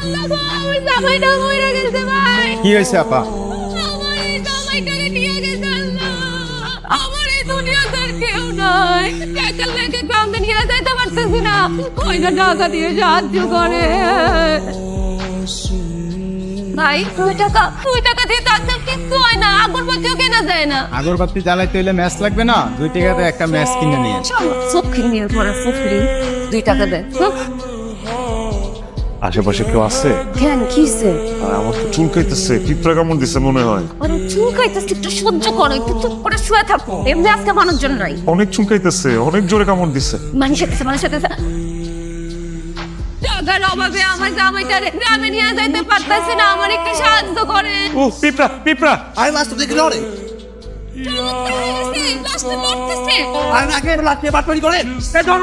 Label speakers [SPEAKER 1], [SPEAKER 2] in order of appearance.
[SPEAKER 1] আমার জামাইটা মরে গেছে ভাই।
[SPEAKER 2] কি হয়েছে আপা?
[SPEAKER 1] আমার এই জামাইটাকে নিয়ে গেছে আল্লাহ। আমার এই দুনিয়াতে আর কেউ নাই। টাকা লেগে গ্রামে নিয়ে যাইতে পারতেছি না। কয়টা টাকা দিয়ে সাহায্য করে ভাই। 2 টাকা দিয়ে তো একদম কিচ্ছু হয় না। আগরবাতিও কেনা যায় না।
[SPEAKER 2] আগরবাতি জ্বালাইতে হইলে ম্যাচ লাগবে না? 2 টাকাতে একটা ম্যাচ কিনে নিয়ে।
[SPEAKER 1] সব কিনে পরে ফুফরি 2 টাকা দেয়।
[SPEAKER 3] আশেপাশে কেউ আছে?
[SPEAKER 1] কেন কিসে?
[SPEAKER 3] আর আমার তো চুলকাইতেছে, পিঁপড়া কামড় দিছে মনে হয়।
[SPEAKER 1] আরে চুলকাইতেছে, একটু সহ্য করো, একটু চুপ করে শুয়ে থাকো। এমনি আজকে মানুষজন নাই।
[SPEAKER 3] অনেক চুলকাইতেছে, অনেক জোরে কামড় দিছে।
[SPEAKER 1] মানুষের কাছে টাকার অভাবে আমার জামাইটারে গ্রামে নিয়ে যাইতে পারতেছি না। আমার একটু সাহায্য করে।
[SPEAKER 3] ও পিঁপড়া, পিঁপড়া।
[SPEAKER 4] আরে লাস্ট দেখি লড়ে।
[SPEAKER 1] লাস্টে লড়তেছে।
[SPEAKER 4] আরে আগে লাস্টে বাটপারি করে। এ ধর